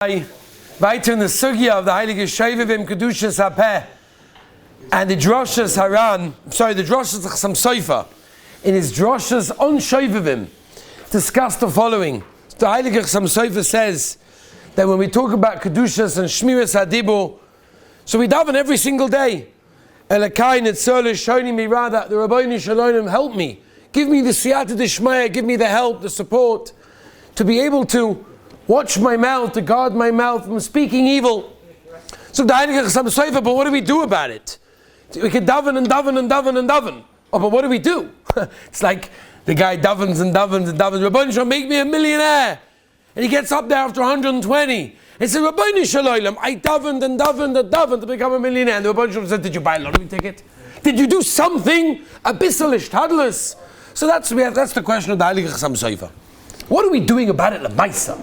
Weiter in the Sugya of the Heilige Shevivim Kedushas HaPeh and the Droshas Haran, the Droshas Chasam Sofer, in his Droshas on Shevivim, discussed the following. The Heilige Chasam Sofer says that when we talk about Kedushas and Shmiras HaDibur, so we daven every single day. Elakai Netzoleh Shoni Mirada, the Rabbeinu Shalom, help me. Give me the Siyata D'Shmaya, give me the help, the support, to be able to watch my mouth, to guard my mouth from speaking evil. So the Heilige Chasam Sofer, but what do we do about it? We can daven and daven and daven and daven. Oh, but what do we do? It's like the guy davens and davens and davens. Rabbeinu Shalom, make me a millionaire. And he gets up there after 120. He said, Rabbeinu Shalom, I davened and davened and davened to become a millionaire. And the Rabbeinu Shalom said, did you buy a lottery ticket? Did you do something? Abyssalish, tadless. So that's the question of the Heilige Chasam Sofer. What are we doing about it, L'maisa?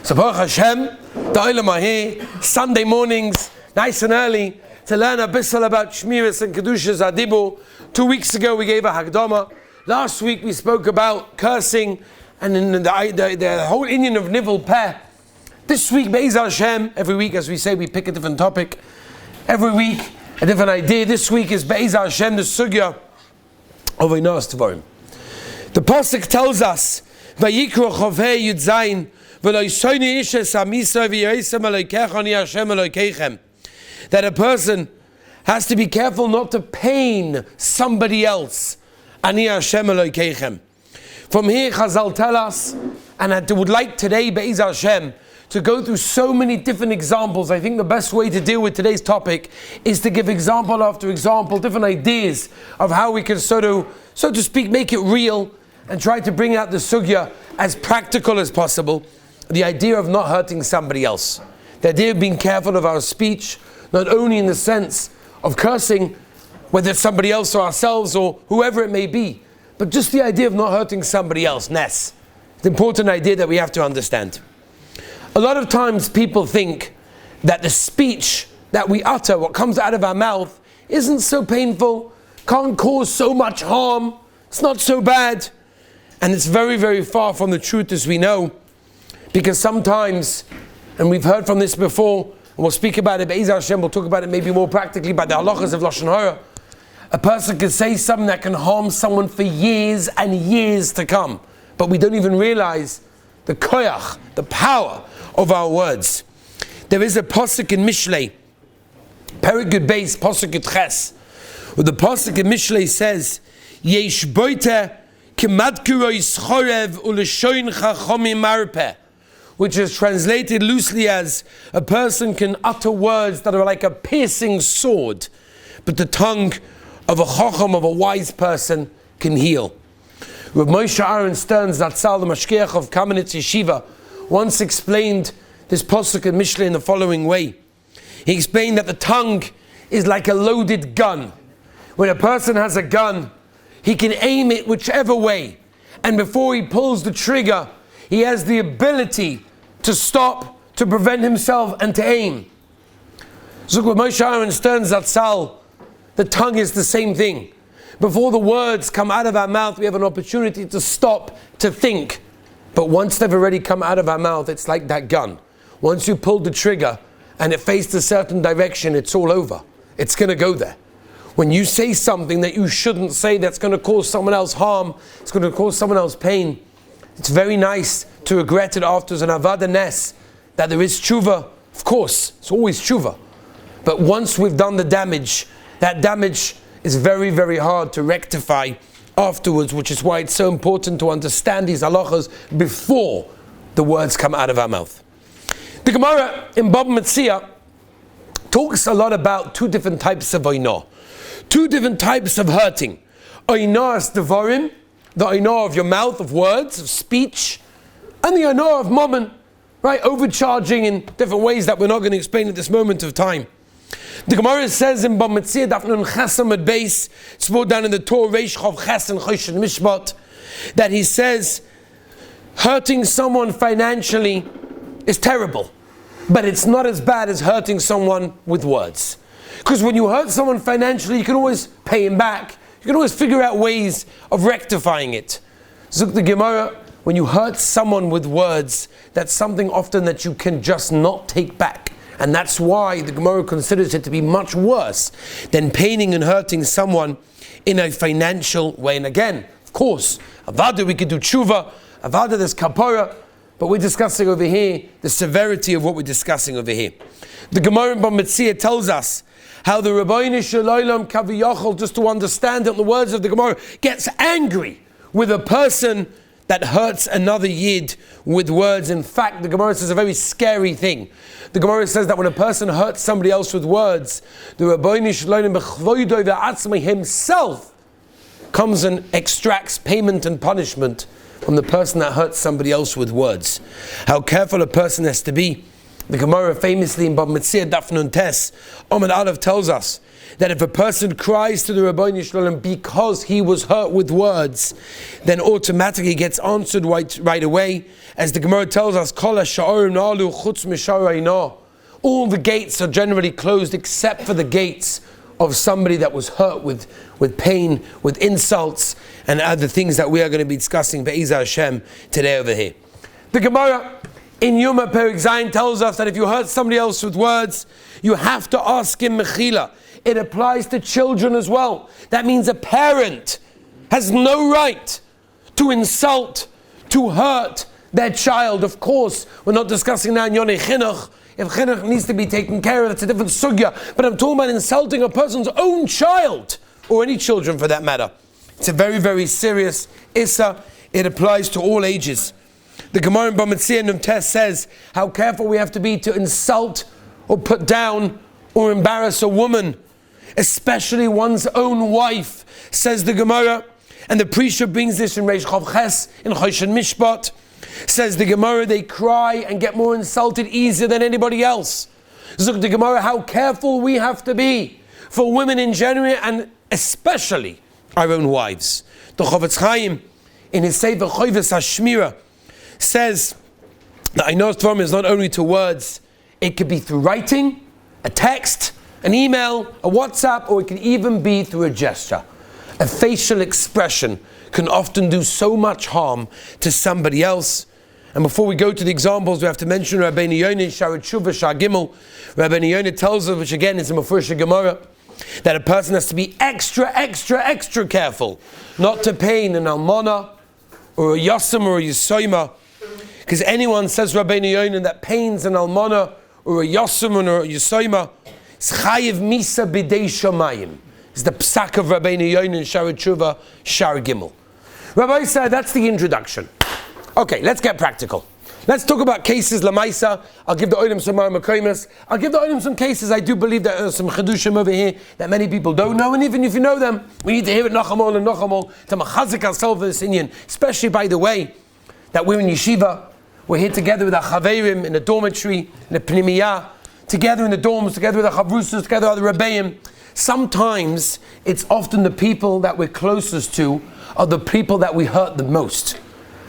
So Baruch Hashem, the Olam are here, Sunday mornings, nice and early, to learn a bissel about Shmiras and Kedushas HaDibur. 2 weeks ago we gave a Hagdama. Last week we spoke about cursing and in the whole Indian of Nivel Peh. This week, Be'ez Hashem, every week as we say we pick a different topic. Every week a different idea. This week is Be'ez Hashem, the Sugya of Onaas Devarim. The Pasuk tells us, Vayikra Chovei Yud Zayin, that a person has to be careful not to pain somebody else. From here Chazal tell us, and I would like today, Be'ez Hashem, to go through so many different examples. I think the best way to deal with today's topic is to give example after example, different ideas of how we can so to speak, make it real and try to bring out the sugya as practical as possible. The idea of not hurting somebody else. The idea of being careful of our speech, not only in the sense of cursing, whether it's somebody else or ourselves or whoever it may be, but just the idea of not hurting somebody else, Ness. It's an important idea that we have to understand. A lot of times people think that the speech that we utter, what comes out of our mouth, isn't so painful, can't cause so much harm, it's not so bad. And it's very, very far from the truth, as we know. Because sometimes, and we've heard from this before, and we'll speak about it, Be'ez Hashem, we'll talk about it maybe more practically, about the halachas of Lashon Hara. A person can say something that can harm someone for years and years to come. But we don't even realize the koyach, the power of our words. There is a pasuk in Mishlei, Perek Yud Beis, pasuk Yud Ches, where the pasuk in Mishlei says, Yesh boite kimadkuroi schorev uleshoin chachomim marpeh, which is translated loosely as a person can utter words that are like a piercing sword, but the tongue of a chacham, of a wise person, can heal. Rav Moshe Aaron Stearns, Zatzal, the Mashgiach of Kamenetz Yeshiva, once explained this pasuk in Mishlei in the following way. He explained that the tongue is like a loaded gun. When a person has a gun, he can aim it whichever way, and before he pulls the trigger, he has the ability to stop, to prevent himself, and to aim. So with Moshe Aaron Stearns Zatzal, the tongue is the same thing. Before the words come out of our mouth, we have an opportunity to stop, to think. But once they've already come out of our mouth, it's like that gun. Once you pull the trigger and it faced a certain direction, it's all over. It's going to go there. When you say something that you shouldn't say, that's going to cause someone else harm, it's going to cause someone else pain, it's very nice to regret it afterwards, an avada nes, that there is tshuva. Of course, it's always tshuva. But once we've done the damage, that damage is very, very hard to rectify afterwards, which is why it's so important to understand these halachas before the words come out of our mouth. The Gemara in Bab Metzia talks a lot about two different types of oinah, two different types of hurting. Onaas Devarim, the oinah of your mouth, of words, of speech, and the oinah of mammon, right? Overcharging in different ways that we're not going to explain at this moment of time. The Gemara says in Bab Metzia, Daf Nun Chesam at base, it's brought down in the Torah, Reish Chav Chesam Choshen Mishpat, that he says, hurting someone financially is terrible, but it's not as bad as hurting someone with words. Because when you hurt someone financially, you can always pay him back. You can always figure out ways of rectifying it. Zuk the Gemara, when you hurt someone with words, that's something often that you can just not take back. And that's why the Gemara considers it to be much worse than paining and hurting someone in a financial way. And again, of course, avada, we could do tshuva, avada, there's kapara, but we're discussing over here the severity of what we're discussing over here. The Gemara in Bava Metzia tells us how the Rabbeinu Shalom Kaviyachol, just to understand it in the words of the Gemara, gets angry with a person that hurts another Yid with words. In fact, the Gemara says a very scary thing. The Gemara says that when a person hurts somebody else with words, the Rabbeinu Shalom Bechvoidoi Ve'atzmai himself comes and extracts payment and punishment from the person that hurts somebody else with words. How careful a person has to be. The Gemara famously in Bava Metzia Daf Nun Tes Amud Aleph tells us that if a person cries to the Rabbeinu Shalom because he was hurt with words, then automatically gets answered right away. As the Gemara tells us, Kol ha'sha'orim na'alu chutz misharayna. All the gates are generally closed except for the gates of somebody that was hurt with pain, with insults, and other things that we are going to be discussing Be'ezah Hashem today over here. The Gemara in Yuma Perek Zayin tells us that if you hurt somebody else with words, you have to ask him mechila. It applies to children as well. That means a parent has no right to insult, to hurt their child. Of course, we're not discussing now in Yonei Chinuch. If Chinuch needs to be taken care of, that's a different sugya. But I'm talking about insulting a person's own child, or any children for that matter. It's a very, very serious issa. It applies to all ages. The Gemara in Bava Metzia Nun Tes says how careful we have to be to insult or put down or embarrass a woman, especially one's own wife, says the Gemara. And the Prisha brings this in Reish Chav Ches in Choshen Mishpat. Says the Gemara, they cry and get more insulted easier than anybody else. Zuk the Gemara, how careful we have to be for women in general and especially our own wives. The Chofetz Chaim in his Sefer Choves HaShmira says that Onaas Devarim is not only to words, it could be through writing, a text, an email, a WhatsApp, or it can even be through a gesture. A facial expression can often do so much harm to somebody else. And before we go to the examples, we have to mention Rabbeinu Yonah, Shara Tshuva, Shar Gimel. Rabbeinu Yonah tells us, which again is in Mefurish Gemara, that a person has to be extra careful not to pain an almana or a yasam or a yisoima, because anyone, says Rabbeinu Yonah, that pains an almana or a yasam or a yisoima, is chayiv misa b'dei shamayim. It's the psak of Rabbeinu Yonah in Shara Tshuva, Shar Gimel. Rabbi said that's the introduction. Okay, let's get practical. Let's talk about cases lamaisa. I'll give the olim some makomis. I'll give the olim some cases. I do believe there are some chedushim over here that many people don't know, and even if you know them, we need to hear it nachamol and nachamol to machazik ourselves in this inyan. Especially, by the way, that we're in yeshiva. We're here together with our chaverim in a dormitory, in a pnimiyah, together in the dorms, together with our chavrusas, together with the rebbeim. Sometimes it's often the people that we're closest to are the people that we hurt the most.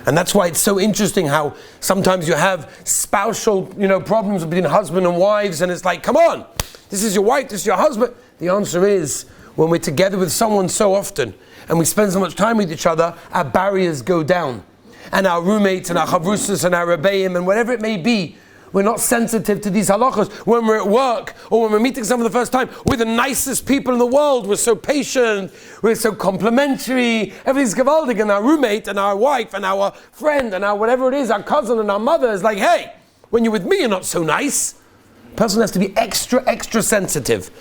And that's why it's so interesting how sometimes you have spousal, problems between husband and wives, and it's like, come on, this is your wife, this is your husband. The answer is, when we're together with someone so often, and we spend so much time with each other, our barriers go down. And our roommates, and our chavrusas, and our rebbeim, and whatever it may be, we're not sensitive to these halachos. When we're at work, or when we're meeting someone for the first time, we're the nicest people in the world. We're so patient, we're so complimentary, everything's gewaldig, and our roommate, and our wife, and our friend, and our whatever it is, our cousin, and our mother is like, hey, when you're with me, you're not so nice. A person has to be extra sensitive.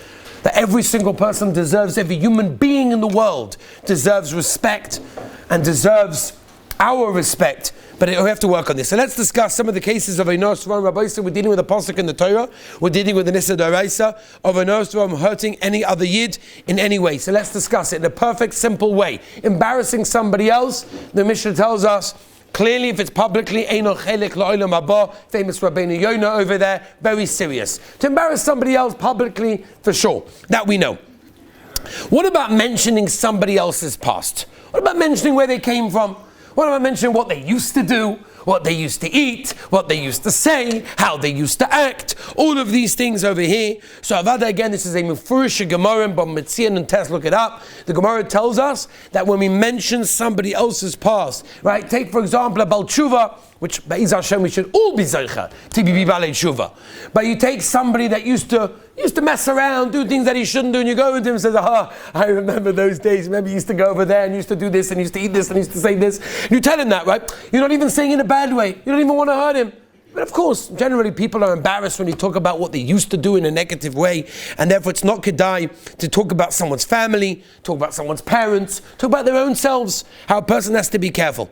That every single person deserves, every human being in the world deserves respect, and deserves our respect. But we have to work on this. So let's discuss some of the cases of Onaas Devarim. Rabbi said we're dealing with a pasuk in the Torah. We're dealing with the Nisa D'Oraisa of Onaas Devarim hurting any other Yid in any way. So let's discuss it in a perfect, simple way. Embarrassing somebody else, the Mishnah tells us, clearly if it's publicly, Eino Chelik La'olam Haba, famous Rabbeinu Yonah over there, very serious. To embarrass somebody else publicly, for sure. That we know. What about mentioning somebody else's past? What about mentioning where they came from? What am I mentioning? What they used to do, what they used to eat, what they used to say, how they used to act, all of these things over here. So Avada, again, this is a Mefurish Gemara, but Metzian and Tess, look it up. The Gemara tells us that when we mention somebody else's past, right? Take, for example, a Bal Tshuva, which Be'ez Hashem, we should all be Zeicha to be Balei Tshuva. But you take somebody that used to mess around, do things that he shouldn't do, and you go with him and says, I remember those days. Remember, you used to go over there and used to do this and used to eat this and used to say this. And you tell him that, right? You're not even saying in a bad way. You don't even want to hurt him. But of course, generally people are embarrassed when you talk about what they used to do in a negative way, and therefore it's not kedai to talk about someone's family, talk about someone's parents, talk about their own selves, how a person has to be careful.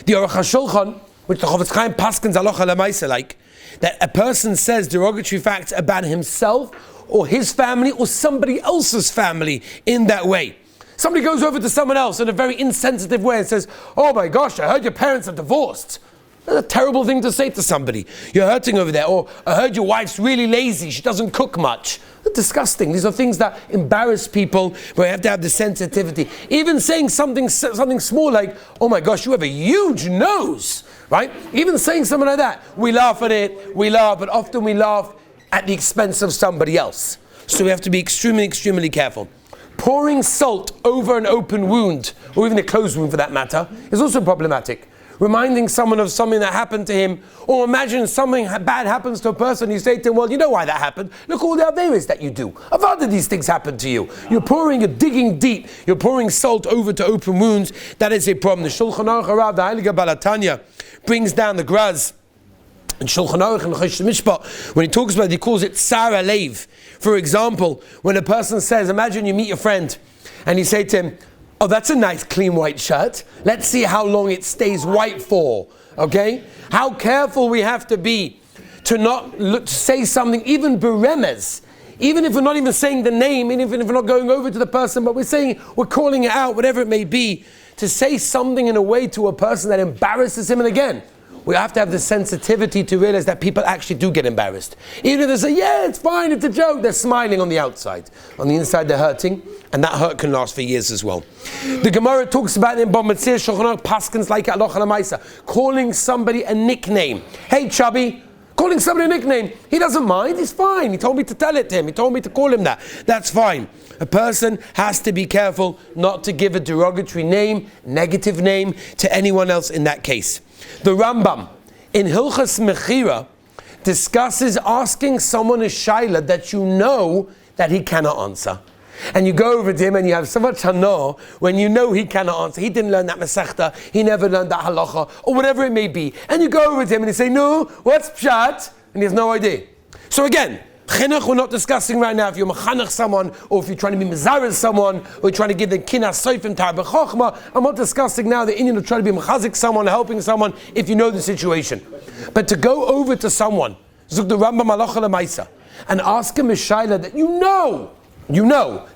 The Aruch HaShulchan, which the Chofetz Chaim paskins halacha lemaisa like, that a person says derogatory facts about himself or his family or somebody else's family in that way. Somebody goes over to someone else in a very insensitive way and says, oh my gosh, I heard your parents are divorced. That's a terrible thing to say to somebody. You're hurting over there. Or I heard your wife's really lazy, she doesn't cook much. That's disgusting. These are things that embarrass people, where you have to have the sensitivity. Even saying something small like, oh my gosh, you have a huge nose, right? Even saying something like that. We laugh at it, but often we laugh at the expense of somebody else. So we have to be extremely, extremely careful. Pouring salt over an open wound, or even a closed wound for that matter, is also problematic. Reminding someone of something that happened to him, or imagine something bad happens to a person, you say to him, well, you know why that happened? Look all the averos that you do. How did these things happen to you? You're digging deep, you're pouring salt over to open wounds. That is a problem. The Shulchan Aruch Harav, the Heilige Balatanya, brings down the Graz. And Shulchan Aruch and Chosh Mishpat, when he talks about it, he calls it Tsar Alev. For example, when a person says, imagine you meet your friend, and you say to him, oh, that's a nice clean white shirt. Let's see how long it stays white for. Okay? How careful we have to be to not say something, even beremes, even if we're not even saying the name, even if we're not going over to the person, but we're calling it out, whatever it may be, to say something in a way to a person that embarrasses him. And again, we have to have the sensitivity to realize that people actually do get embarrassed. Even if they say, yeah, it's fine, it's a joke, they're smiling on the outside. On the inside, they're hurting, and that hurt can last for years as well. The Gemara talks about it in Bomatzir, Shulchan Aruch, paskins like Halacha Lemaisa, calling somebody a nickname. Hey, chubby. Calling somebody a nickname. He doesn't mind, he's fine. He told me to tell it to him. He told me to call him that. That's fine. A person has to be careful not to give a derogatory name, negative name, to anyone else in that case. The Rambam in Hilchas Mechira discusses asking someone a shaila that you know that he cannot answer. And you go over to him and you have so much hana when you know he cannot answer. He didn't learn that masechta, he never learned that halacha, or whatever it may be. And you go over to him and you say, no, what's pshat? And he has no idea. So again, chinuch we're not discussing right now. If you're mechanech someone, or if you're trying to be mezarez someone, or you're trying to give the kinas soifim tarbe chochma, I'm not discussing now the inyan of trying to be mechazik someone, helping someone, if you know the situation. But to go over to someone, zuk the Rambam halacha lemaisa, and ask him a shaila that you know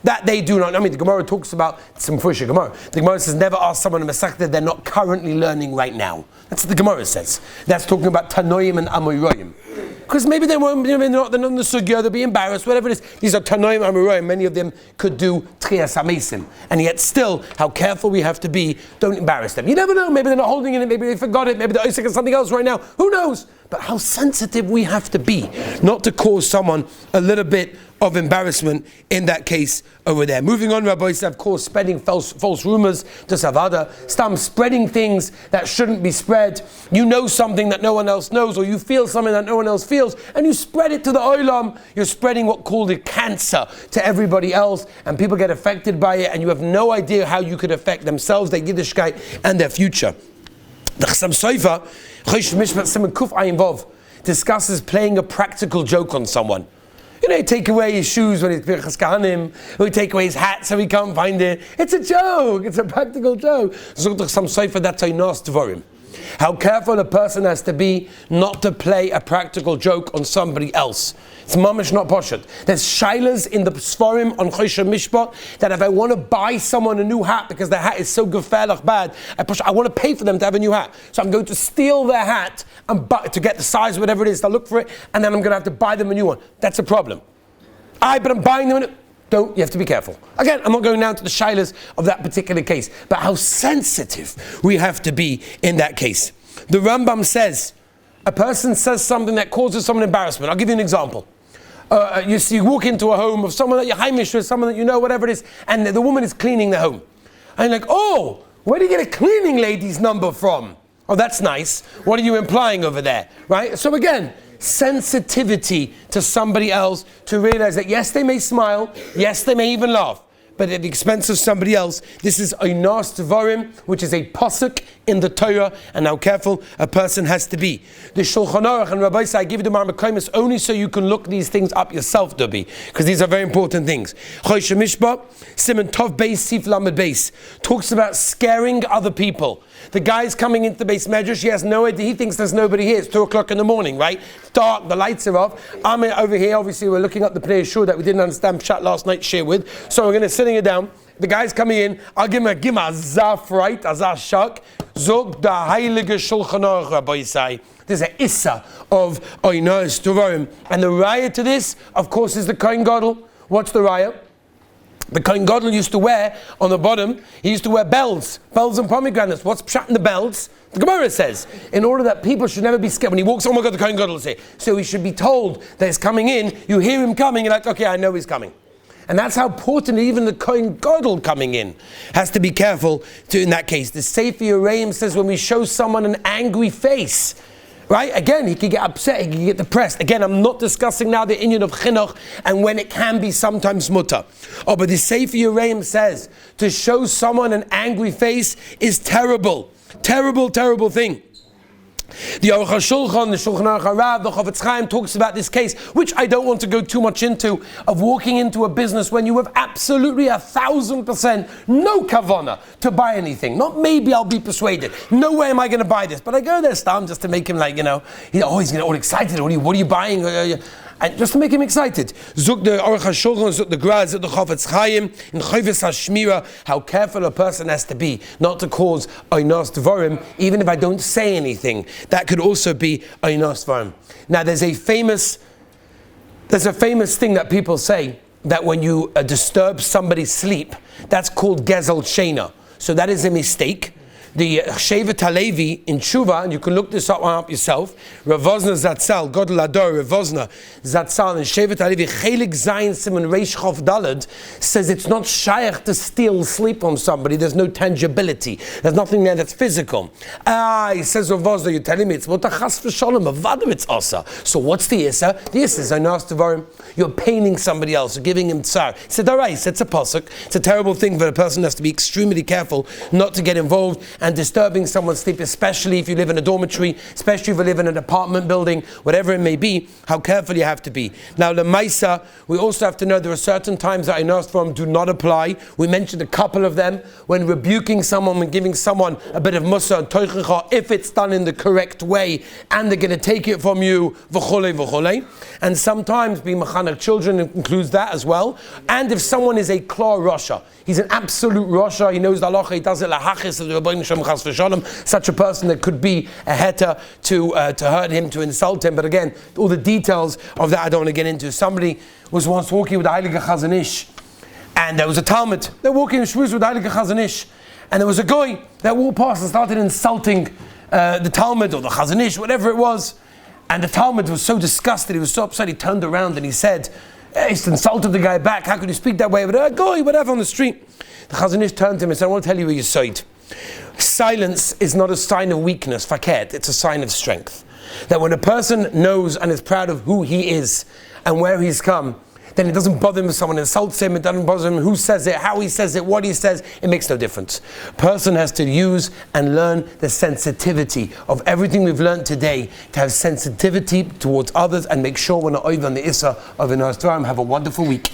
that they do not. I mean, the Gemara talks about some Fusha Gemara. The Gemara says never ask someone a masechta they're not currently learning right now. That's what the Gemara says. That's talking about Tanoim and Amoraim. Because maybe they're not in the sugya, they'll be embarrassed, whatever it is. These are Tanoim and Amoraim. Many of them could do Trias HaMesim. And yet still, how careful we have to be, don't embarrass them. You never know, maybe they're not holding it, maybe they forgot it, maybe they're Isaac is something else right now. Who knows? But how sensitive we have to be not to cause someone a little bit of embarrassment in that case over there. Moving on, Rabbi Yisrael, of course, spreading false rumors to Savada. Spreading things that shouldn't be spread. You know something that no one else knows, or you feel something that no one else feels, and you spread it to the olam. You're spreading what called a cancer to everybody else, and people get affected by it, and you have no idea how you could affect themselves, their Yiddishkeit, and their future. The Chassam Sofer, Chosh Mishpat Simon Kuf Ayin Vov, discusses playing a practical joke on someone. You know, you take away his shoes when he's Birchas Kahanim, or you take away his hat so he can't find it. It's a joke, it's a practical joke. Zog the Chassam Sofer, that's Onaas Devarim. How careful a person has to be not to play a practical joke on somebody else. It's mamish not poshet. There's shailas in the Sfarim on Chosh Mishpat that if I want to buy someone a new hat because their hat is so gefährlich bad, I want to pay for them to have a new hat. So I'm going to steal their hat and to get the size, whatever it is, I'll look for it, and then I'm going to have to buy them a new one. That's a problem. But I'm buying them You have to be careful. Again, I'm not going down to the shilas of that particular case, but how sensitive we have to be in that case. The Rambam says, a person says something that causes someone embarrassment. I'll give you an example. You walk into a home of someone that you're Haimish with, someone that you know, whatever it is, and the woman is cleaning the home. And you're like, oh, where do you get a cleaning lady's number from? Oh, that's nice. What are you implying over there? Right? So again, sensitivity to somebody else, to realize that yes, they may smile, yes, they may even laugh, but at the expense of somebody else. This is Onaas Devarim, which is a pasuk in the Torah, and how careful a person has to be. The Shulchan Aruch and Rabbi say, I give you the Marmakomis only so you can look these things up yourself, Dubi, because these are very important things. Choshe Mishpah, Siman Tov Beis Sif Lamed Beis, talks about scaring other people. The guy's coming into the Beis Medrash, he has no idea, he thinks there's nobody here. It's 2 o'clock in the morning, right? It's dark, the lights are off. I'm over here, obviously we're looking up the Pnei Yeshua that we didn't understand Pshat last night, share with. So we're going to sitting it down. The guy's coming in, I'll give him a zaf right, a zaf shak. Zog da heilige Shulchan Aruch, Rabbi Yisai. There's an issa of Onaas Devarim. And the raya to this, of course, is the Kohen Gadol. What's the raya? The Kohen Gadol used to wear, on the bottom, he used to wear bells and pomegranates. What's pshat in the bells? The Gemara says, in order that people should never be scared. When he walks, oh my God, the Kohen Gadol is here. So he should be told that he's coming in. You hear him coming, you're like, okay, I know he's coming. And that's how important even the Kohen Gadol coming in has to be careful to, in that case. The Sefer Yereim says when we show someone an angry face, right? Again, he can get upset, he can get depressed. Again, I'm not discussing now the inyan of chinuch and when it can be sometimes mutter. Oh, but the Sefer Yereim says to show someone an angry face is terrible. Terrible, terrible thing. The Aruch HaShulchan, the Shulchan Aruch HaRav, the Chofetz Chaim talks about this case, which I don't want to go too much into, of walking into a business when you have absolutely 1,000% no kavanah to buy anything. Not maybe I'll be persuaded. No way am I going to buy this. But I go there, Stam, just to make him like, he's going to get all excited. What are you buying? And just to make him excited. Zuk the Aruch HaShulchan, Zuk the Gra, Zuk the Chofetz Chaim, in Chofetz HaShmira, how careful a person has to be not to cause Onaas Devarim, even if I don't say anything. That could also be Onaas Devarim. Now there's a famous thing that people say, that when you disturb somebody's sleep, that's called Gezel Shena. So that is a mistake. The Shevet HaLevi in Tshuva, and you can look this up yourself, Rav Vosna Zatzal, Godel Ador, Rav Vosna Zatzal, and Shevet HaLevi, Chelik Zayin Simon Reish Chof Dalad, says it's not shaykh to steal sleep from somebody, there's no tangibility, there's nothing there that's physical. He says Rav Vosna, you're telling me it's Motachas V'Sholem, Avadim it's Asa. So what's the Issa? The Issa is Onaas Devarim. You're paining somebody else, you're giving him tsar. He said, alright, it's a pasuk, it's a terrible thing, but a person has to be extremely careful not to get involved and disturbing someone's sleep, especially if you live in a dormitory, especially if you live in an apartment building, whatever it may be, how careful you have to be. Now, Lemaisa, we also have to know there are certain times that Onaas Devarim do not apply. We mentioned a couple of them. When rebuking someone, when giving someone a bit of musa and toichicha, if it's done in the correct way, and they're going to take it from you, v'chole, v'chole. And sometimes being machanech children includes that as well. And if someone is a klor Rasha, he's an absolute Rasha, he knows the halacha, he does it lahachis of the Rebbeinu Shem Chas V'Shalom, such a person that could be a heta to hurt him, to insult him. But again, all the details of that I don't want to get into. Somebody was once walking with the Heilige Chazon Ish, and there was a Talmud. They're walking in Shmuz with the Heilige Chazon Ish, and there was a guy that walked past and started insulting the Talmud or the Chazon Ish, whatever it was. And the Talmud was so disgusted, he was so upset, he turned around and he said, he insulted the guy back, how could you speak that way? But a guy, whatever, on the street. The Chazon Ish turned to him and said, I want to tell you where you side. Silence is not a sign of weakness, faket, it's a sign of strength. That when a person knows and is proud of who he is and where he's come, then it doesn't bother him if someone insults him, it doesn't bother him who says it, how he says it, what he says, it makes no difference. Person has to use and learn the sensitivity of everything we've learned today, to have sensitivity towards others and make sure we're not over on the Issa of Onaas Devarim. Have a wonderful week.